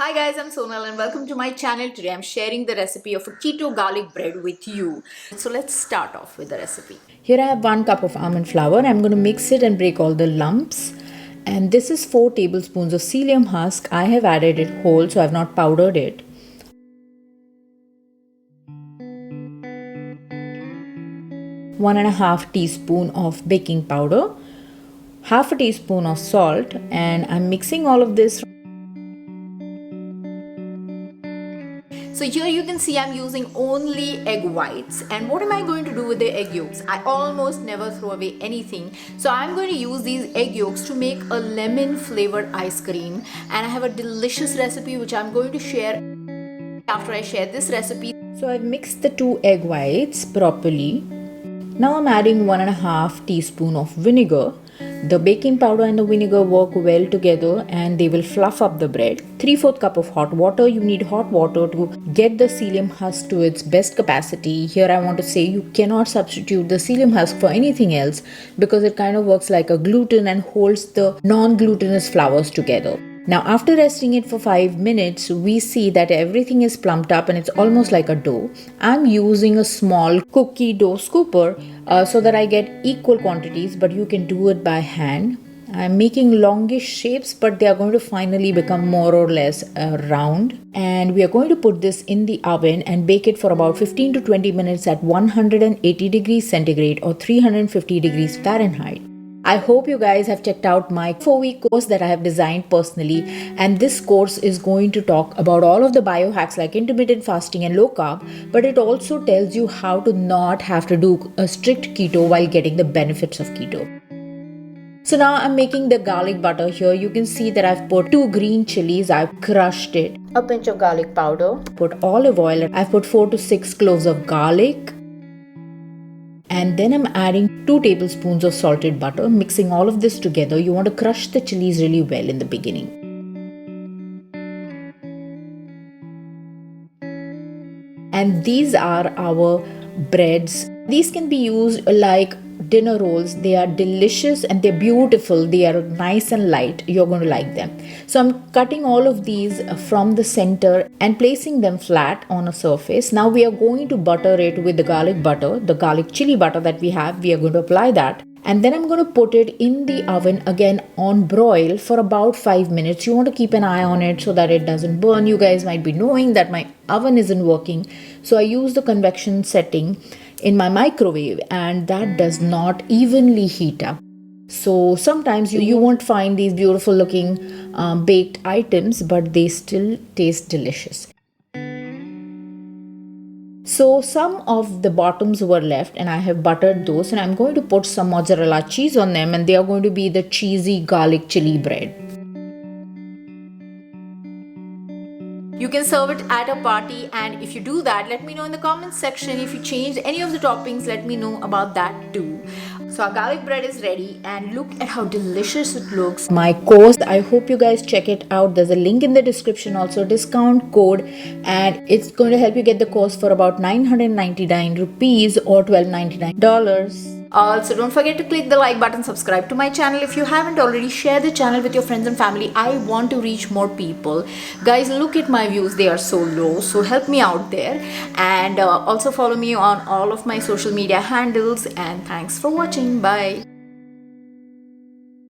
Hi guys, I'm Sonal and welcome to my channel. Today I'm sharing the recipe of a keto garlic bread with you. So let's start off with the recipe. Here I have 1 cup of almond flour. I'm going to mix it and break all the lumps. And this is 4 tablespoons of psyllium husk. I have added it whole, so I've not powdered it. 1.5 teaspoon of baking powder, half a teaspoon of salt, and I'm mixing all of this. So here you can see I'm using only egg whites. And what am I going to do with the egg yolks? I almost never throw away anything. So I'm going to use these egg yolks to make a lemon flavored ice cream. And I have a delicious recipe which I'm going to share after I share this recipe. So I've mixed the 2 egg whites properly. Now I'm adding 1.5 teaspoon of vinegar. The baking powder and the vinegar work well together and they will fluff up the bread. 3/4 cup of hot water. You need hot water to get the psyllium husk to its best capacity. Here I want to say you cannot substitute the psyllium husk for anything else because it kind of works like a gluten and holds the non-glutinous flours together. Now after resting it for 5 minutes, we see that everything is plumped up and it's almost like a dough. I'm using a small cookie dough scooper so that I get equal quantities, but you can do it by hand. I'm making longish shapes, but they are going to finally become more or less round. And we are going to put this in the oven and bake it for about 15 to 20 minutes at 180 degrees centigrade or 350 degrees Fahrenheit. I hope you guys have checked out my 4-week course that I have designed personally, and this course is going to talk about all of the biohacks like intermittent fasting and low carb, but it also tells you how to not have to do a strict keto while getting the benefits of keto. So now I'm making the garlic butter. Here you can see that I've put 2 green chilies, I've crushed it, a pinch of garlic powder, put olive oil, I've put 4 to 6 cloves of garlic. And then I'm adding 2 tablespoons of salted butter, mixing all of this together. You want to crush the chilies really well in the beginning. And these are our breads. These can be used like dinner rolls. They are delicious and they're beautiful. They are nice and light. You're going to like them. So I'm cutting all of these from the center and placing them flat on a surface. Now we are going to butter it with the garlic butter, the garlic chili butter that we have. We are going to apply that. And then I'm going to put it in the oven again on broil for about 5 minutes. You want to keep an eye on it so that it doesn't burn. You guys might be knowing that my oven isn't working. So I use the convection setting in my microwave and that does not evenly heat up. So sometimes you won't find these beautiful looking baked items, but they still taste delicious. So some of the bottoms were left and I have buttered those, and I'm going to put some mozzarella cheese on them, and they are going to be the cheesy garlic chili bread. You can serve it at a party, and if you do that, let me know in the comments section. If you changed any of the toppings, let me know about that too. So our garlic bread is ready and look at how delicious it looks. My course, I hope you guys check it out. There's a link in the description, also discount code, and it's going to help you get the course for about 999 rupees or $12.99. Also, don't forget to click the like button, subscribe to my channel if you haven't already, share the channel with your friends and family. I want to reach more people. Guys, look at my views, they are so low, so help me out there. And also follow me on all of my social media handles, and thanks for watching. Bye.